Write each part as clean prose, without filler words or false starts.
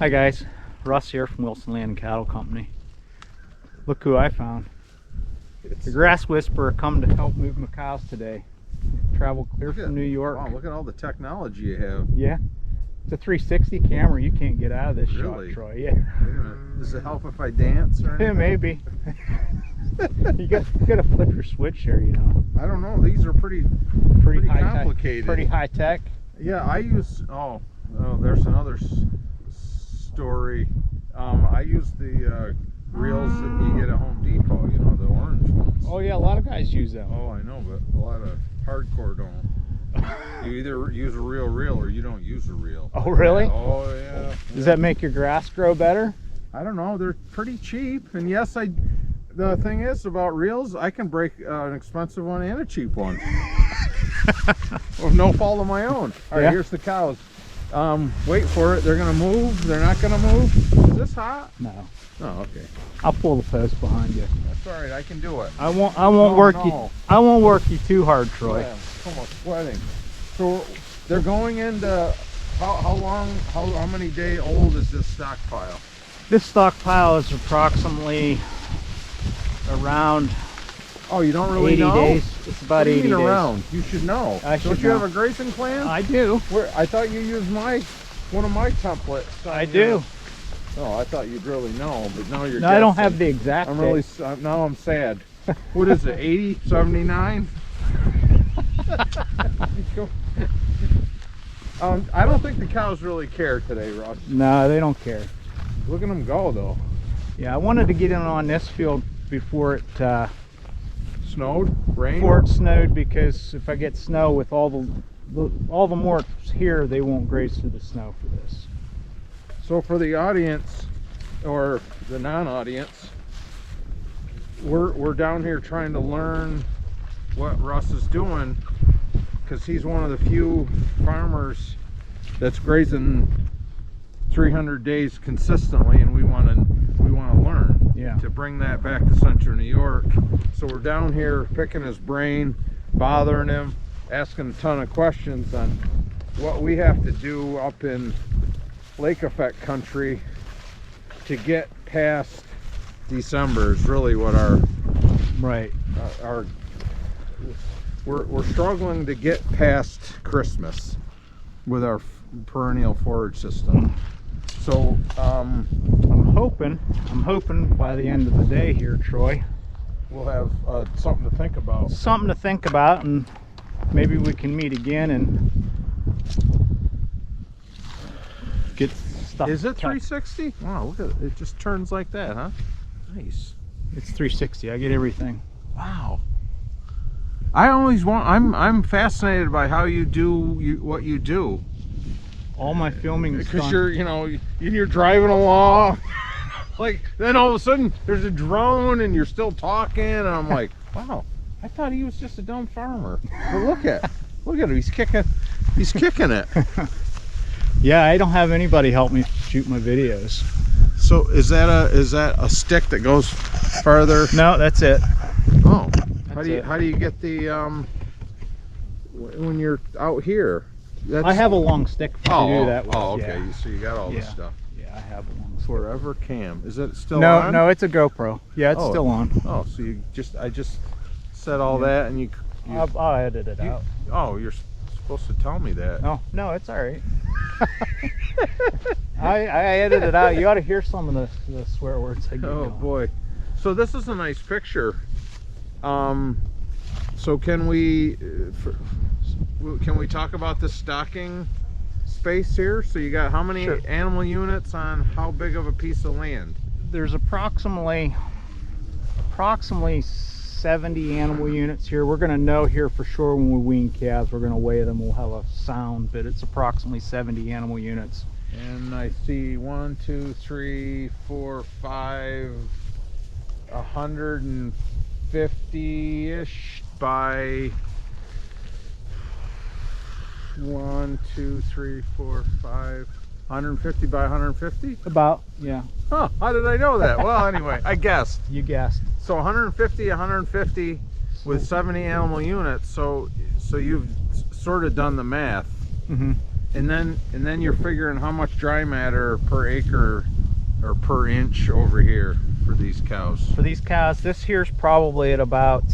Hi guys, Russ here from Wilson Land and Cattle Company. Look who I found. The grass whisperer come to help move my cows today. Traveled clear from New York. Wow, look at all the technology you have. Yeah. It's a 360 camera. You can't get out of this Really? shot, Troy. Yeah. Wait a minute. Does it help if I dance or anything? Yeah, maybe. you gotta flip your switch here, you know. I don't know. These are pretty high complicated. Pretty high tech. Yeah, I use. Oh, there's another story. I use the reels that you get at Home Depot. You know, the orange ones. Oh yeah, a lot of guys use them. Oh, I know, but a lot of hardcore don't. You either use a real reel or you don't use a reel. Oh really? Oh yeah. Does that make your grass grow better? I don't know. They're pretty cheap, and yes, the thing is about reels, I can break an expensive one and a cheap one. With no fault of my own. All right, here's the cows. Wait for it. They're gonna move. They're not gonna move. Is this hot? No. Oh, okay. I'll pull the post behind you. That's all right. I can do it. I won't work you too hard, Troy. Yeah, I'm almost sweating. So they're going into how many day old is this stockpile? This stockpile is approximately around You don't really 80 know? days. It's about 80 days. Around? You should know. Don't you have a grazing plan? I do. I thought you used one of my templates. I do. Oh, I thought you'd really know, but now you're. No, I don't have the exact. Now I'm sad. What is it? 80, 79? I don't think the cows really care today, Russ. No, they don't care. Look at them go, though. Yeah, I wanted to get in on this field before it snowed, rained. Before it snowed, because if I get snow with all the more here, they won't graze through the snow for this. So for the audience or the non-audience, we're down here trying to learn what Russ is doing, because he's one of the few farmers that's grazing 300 days consistently, and we want to learn to bring that back to Central New York. So we're down here picking his brain, bothering him, asking a ton of questions on what we have to do up in lake effect country to get past December is really what we're struggling to get past Christmas with our perennial forage system. So I'm hoping by the end of the day here, Troy, we'll have something to think about. Something to think about, and maybe we can meet again and get stuff. Is it 360? Wow, look at it. It just turns like that, huh? Nice. It's 360. I get everything. Wow. I'm fascinated by how you do what you do. All my filming is because you're driving along, like then all of a sudden there's a drone and you're still talking, and I'm like, wow, I thought he was just a dumb farmer. But look at him, he's kicking it. Yeah, I don't have anybody help me shoot my videos. So is that a stick that goes farther? No, that's it. Oh, how do you get the when you're out here? I have a long stick to do that with. Oh, okay. Yeah. So you got all this stuff. Yeah, I have a long stick. Forever Cam. Is it still on? No, it's a GoPro. Yeah, it's still on. Oh, so I just said all that, and I'll edit it out. Oh, you're supposed to tell me that. Oh, no, it's all right. I edited it out. You ought to hear some of the swear words I get. Oh boy. So this is a nice picture. So can we talk about the stocking space here? So you got how many animal units on how big of a piece of land? There's approximately 70 animal units here. We're going to know here for sure when we wean calves. We're going to weigh them. We'll have a sound, but it's approximately 70 animal units. And I see 1, 2, 3, 4, 5, 150-ish by 1, 2, 3, 4, 5, 150 by 150? About, yeah. Huh, how did I know that? Well, anyway, I guessed. You guessed. So 150 with 70 animal units, so you've sort of done the math. Mm-hmm. And then you're figuring how much dry matter per acre or per inch over here for these cows. For these cows, this here's probably at about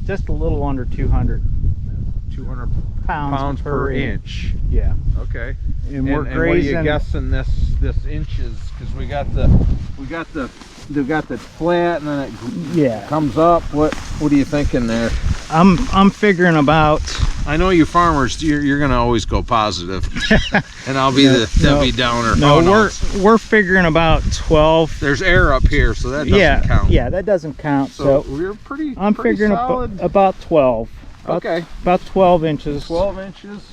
just a little under 200 pounds per inch. Yeah. Okay. And we're grazing. What are you guessing this inches? Because we got the flat, and then it comes up. What are you thinking there? I'm figuring about. I know you farmers, you're gonna always go positive, and I'll be the Debbie Downer. No, we're figuring about 12. There's air up here, so that doesn't count. Yeah, that doesn't count. So we're pretty. I'm pretty figuring solid. about 12. Okay. About 12 inches. 12 inches.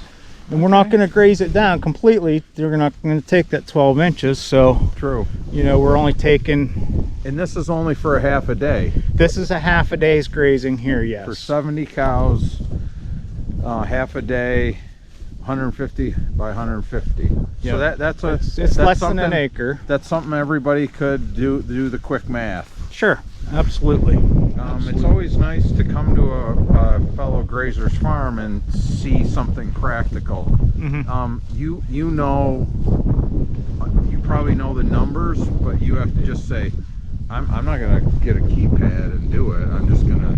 And we're not going to graze it down completely. They're not going to take that 12 inches. So true. You know, we're only taking. And this is only for a half a day. This is a half a day's grazing here. Yes. For 70 cows, half a day, 150 by 150. Yep. So it's less than an acre. That's something everybody could do the quick math. Sure. Absolutely. It's always nice to come to a fellow grazer's farm and see something practical. Mm-hmm. You probably know the numbers, but you have to just say, I'm not going to get a keypad and do it. I'm just going to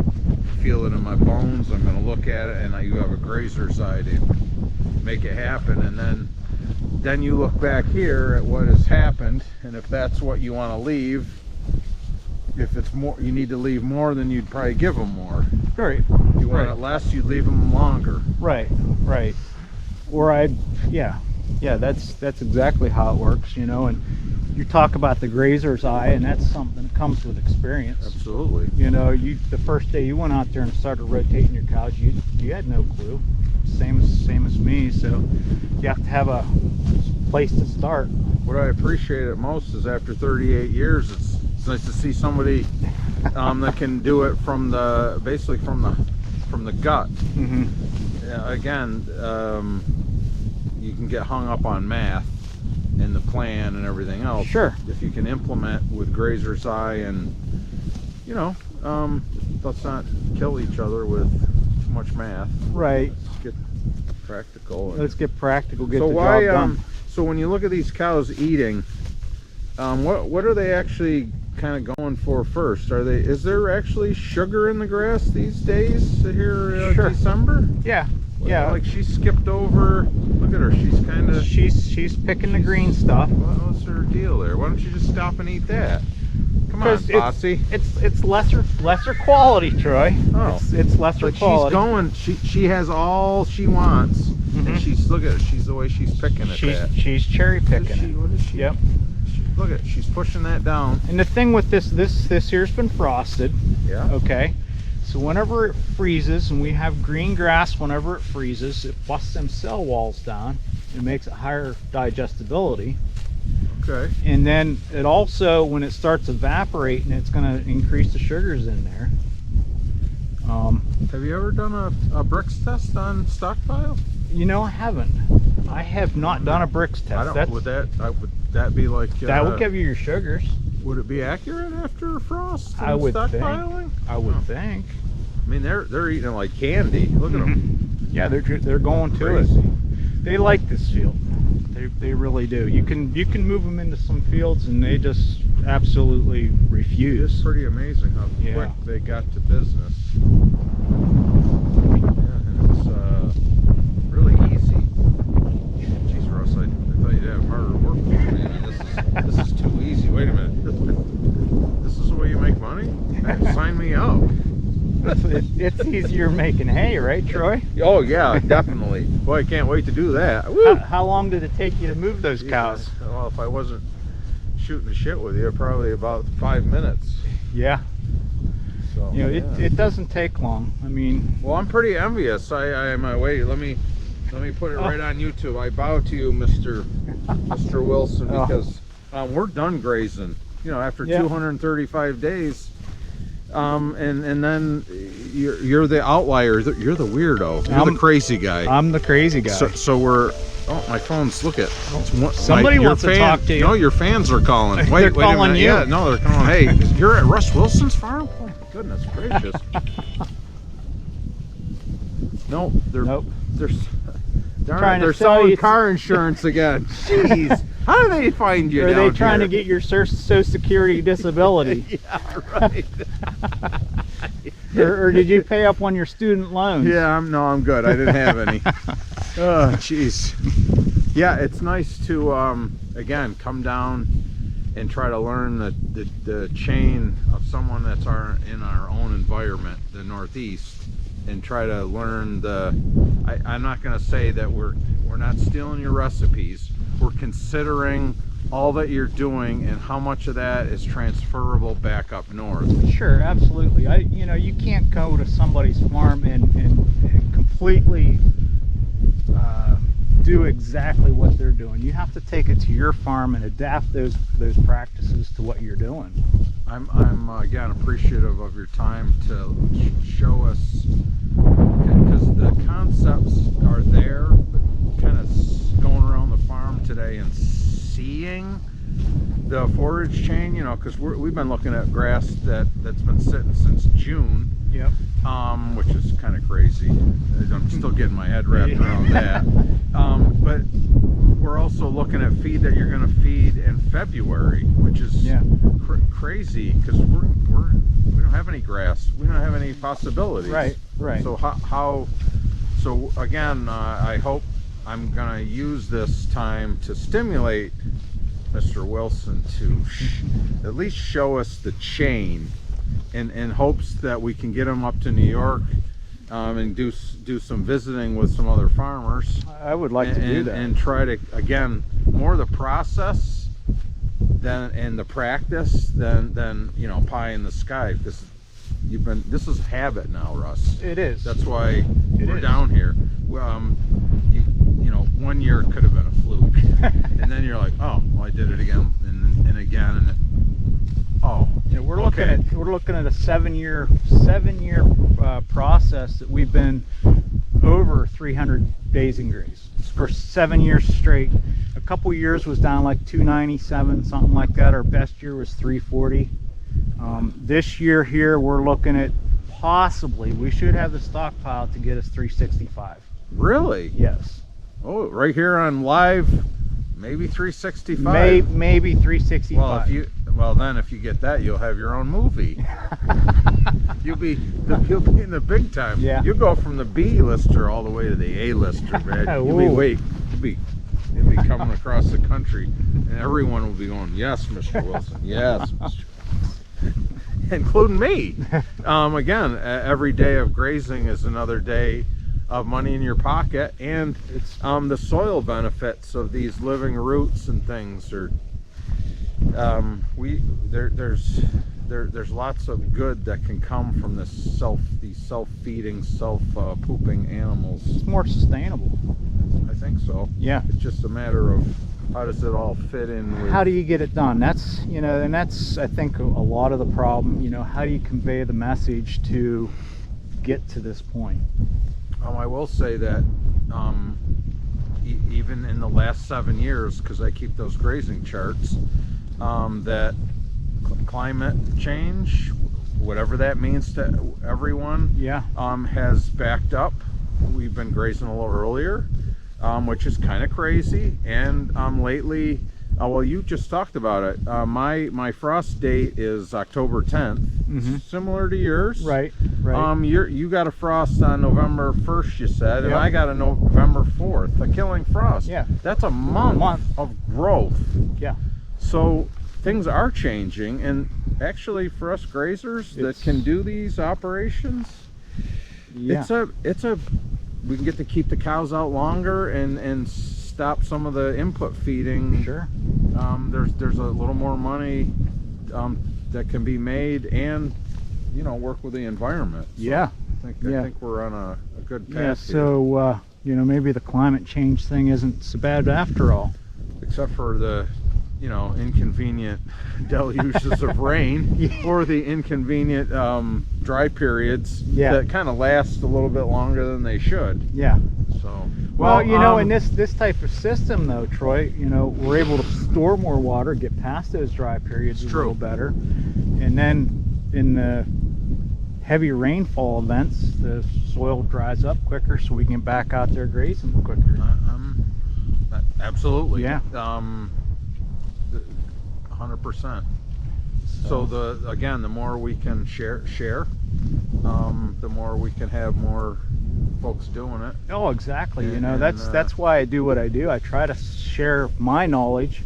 feel it in my bones. I'm going to look at it, and you have a grazer side and make it happen. And then you look back here at what has happened, and if that's what you want to leave. If it's more, you need to leave more, then you'd probably give them more. Right. If you want it less, you'd leave them longer. Right. Or that's exactly how it works, you know. And you talk about the grazer's eye, and that's something that comes with experience. Absolutely. You know, the first day you went out there and started rotating your cows, you had no clue. Same as me. So you have to have a place to start. What I appreciate it most is after 38 years, it's nice to see somebody that can do it from the gut. Mm-hmm. Again, you can get hung up on math and the plan and everything else. Sure. If you can implement with grazer's eye, and let's not kill each other with too much math. Right. Let's get practical. Let's get practical. Get so the why? job done. So when you look at these cows eating, what are they actually kind of going for first? Is there actually sugar in the grass these days here Sure. December? Yeah. Yeah. Like she skipped over. Look at her. She's kind of. She's picking the green stuff. What's her deal there? Why don't you just stop and eat that? Come on, Bossy. It's lesser quality, Troy. Oh. It's lesser quality. She's going. She has all she wants, mm-hmm. and look at her. She's the way she's picking it. She's cherry picking What is she? Yep. Look at, she's pushing that down. And the thing with this here's been frosted. Yeah. Okay. So whenever it freezes, and we have green grass, whenever it freezes, it busts them cell walls down. It makes it higher digestibility. Okay. And then it also, when it starts evaporating, it's going to increase the sugars in there. Have you ever done a bricks test on stockpile? You know, I haven't. I have not done a bricks test. Would that be like? That would give you your sugars. Would it be accurate after frost? I would stockpiling? think. I would think. I mean, they're eating it like candy. Look at them. Yeah, they're going to it. They like this field. They really do. You can move them into some fields, and they just absolutely refuse. It's pretty amazing how quick they got to business. And it's really easy. Jeez, Russ, I thought you'd have harder work for me. I mean, this is too easy. Wait a minute. This is the way you make money? Sign me up. It's easier making hay, right, Troy? Oh yeah, definitely. Boy, I can't wait to do that. Woo! How long did it take you to move those cows? Well, if I wasn't shooting the shit with you, probably about 5 minutes. Yeah. So, you know, it doesn't take long. I mean, well, I'm pretty envious. I am. Wait, let me put it right on YouTube. I bow to you, Mr. Wilson, because we're done grazing. You know, after 235 days. And then you're the outlier. You're the weirdo. You're the crazy guy. I'm the crazy guy. So we're. Oh, my phone's. Look at. Somebody wants to talk to you. No, your fans are calling. They're calling a minute. you. Yeah, no, they're calling. Hey, you're at Russ Wilson's farm? Oh my goodness gracious. Nope. Darn trying it, to they're sell selling you car insurance again. Jeez, how do they find you? Or are down they trying here? to get your Social Security disability? Yeah, right. or did you pay up on your student loans? Yeah, I'm good. I didn't have any. Oh, jeez. Yeah, it's nice to again come down and try to learn the chain of someone that's in our own environment, the Northeast, and try to learn I'm not going to say that we're not stealing your recipes. We're considering all that you're doing and how much of that is transferable back up north. Sure, absolutely. You know, you can't go to somebody's farm and completely do exactly what they're doing. You have to take it to your farm and adapt those practices to what you're doing. I'm again appreciative of your time to show us, because the concepts are there, but kind of going around the farm today and seeing the forage chain, you know, because we've been looking at grass that's been sitting since June. Yep. Which is kind of crazy. I'm still getting my head wrapped around that. But we're also looking at feed that you're going to feed in February, which is crazy, because we don't have any grass. We don't have any possibilities. Right. So so again, I hope I'm going to use this time to stimulate Mr. Wilson to at least show us the chain, in hopes that we can get him up to New York and do some visiting with some other farmers. I would like to do that. And try to, again, more the process and the practice than you know, pie in the sky, because this is habit now, Russ. It is. That's why we're down here. You know, 1 year it could have been a fluke, and then you're like, oh, well, I did it again and again, and you know, we're looking at a seven-year process that we've been over 300 days in graze for 7 years straight. A couple years was down like 297, something like that. Our best year was 340. This year here, we're looking at possibly, we should have the stockpile to get us 365. Really? Yes. Oh, right here on live, maybe 365. Maybe 365. Well, then if you get that, you'll have your own movie. you'll be in the big time. Yeah. You'll go from the B-lister all the way to the A-lister, man. You'll be coming across the country, and everyone will be going, yes, Mr. Wilson, yes, Mr. Wilson. Including me. Again, every day of grazing is another day of money in your pocket, and it's the soil benefits of these living roots and things are there's lots of good that can come from these self-feeding, self-pooping animals. It's more sustainable. I think so. Yeah. It's just a matter of how does it all fit in with... How do you get it done? That's, you know, and that's, I think, a lot of the problem. You know, how do you convey the message to get to this point? I will say that even in the last 7 years, because I keep those grazing charts, that climate change, whatever that means to everyone, has backed up. We've been grazing a little earlier, which is kind of crazy. And lately, well, you just talked about it. My frost date is October 10th, similar to yours. Right. You got a frost on November 1st, you said, and I got a November 4th, a killing frost. Yeah. That's a month of growth. Yeah. So things are changing, and actually for us grazers that can do these operations, it's a we can get to keep the cows out longer and stop some of the input feeding. Sure. There's a little more money that can be made, and you know, work with the environment. So I think we're on a good path. Yeah. So you know, maybe the climate change thing isn't so bad after all. Except for the, you know, inconvenient deluges of rain, or the inconvenient dry periods that kind of last a little bit longer than they should. Yeah. So well, you know, in this type of system though, Troy, you know, we're able to store more water, get past those dry periods a little better, and then in the heavy rainfall events, the soil dries up quicker so we can get back out there grazing quicker. Absolutely. Yeah. 100%. So again, the more we can share, the more we can have more folks doing it. Oh, exactly. And, you know, that's why I do what I do. I try to share my knowledge,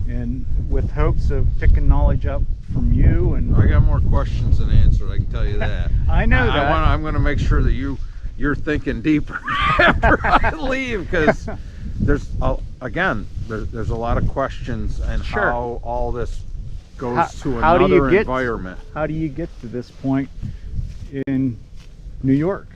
and with hopes of picking knowledge up from you. And I got more questions than answers, I can tell you that. I know that. I'm going to make sure that you're thinking deeper after I leave, because there's a lot of questions and Sure. how all this goes to how do another you get, environment. How do you get to this point in New York?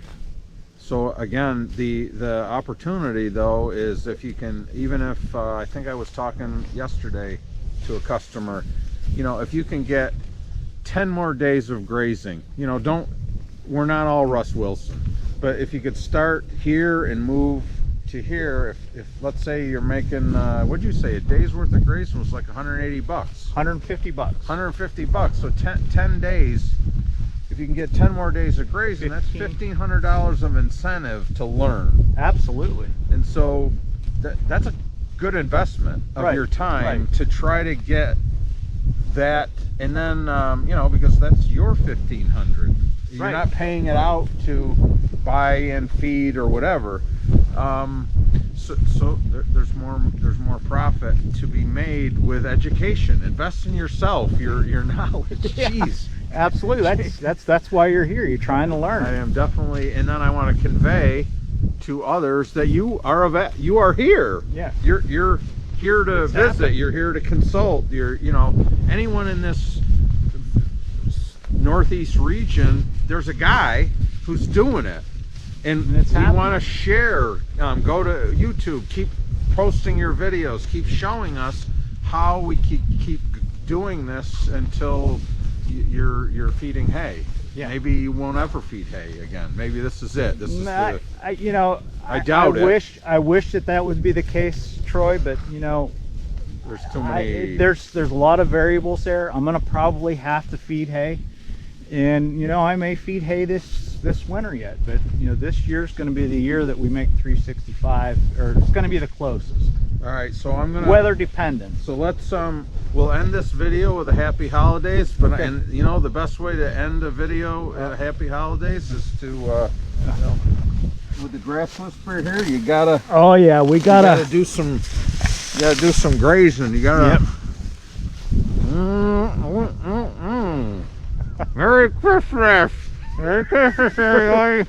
So again, the opportunity though is if you can, even if I think I was talking yesterday to a customer, you know, if you can get 10 more days of grazing, you know, we're not all Russ Wilson, but if you could start here and move to here, if let's say you're making what'd you say, a day's worth of grazing was like 180 bucks, 150 bucks, 150 bucks. So 10 days, if you can get 10 more days of grazing, that's $1,500 of incentive to learn. Absolutely. And so that's a good investment of your time to try to get that. And then you know, because that's your $1,500, you're not paying it out to buy and feed or whatever. So there's more profit to be made with education. Invest in yourself, your knowledge. Jeez. Absolutely. That's why you're here. You're trying to learn. I am definitely, and then I want to convey to others that you are a vet. You are here. Yeah. You're here to visit. You're here to consult. You know, anyone in this Northeast region, there's a guy who's doing it. And we want to share. Go to YouTube, keep posting your videos, keep showing us how we keep doing this until you're feeding hay. Yeah. Maybe you won't ever feed hay again. Maybe this is it. This is you know, I doubt it. I wish that would be the case, Troy, but you know, there's too many. There's a lot of variables there. I'm gonna probably have to feed hay, and you know, I may feed hay this winter yet, but you know, this year's going to be the year that we make 365, or it's going to be the closest. All right, so I'm gonna, weather dependent. So let's we'll end this video with a happy holidays, but and you know, the best way to end a video at happy holidays is to you know, with the grass whisperer here, you gotta we gotta do some grazing. You gotta Merry Christmas. Merry Christmas, everybody.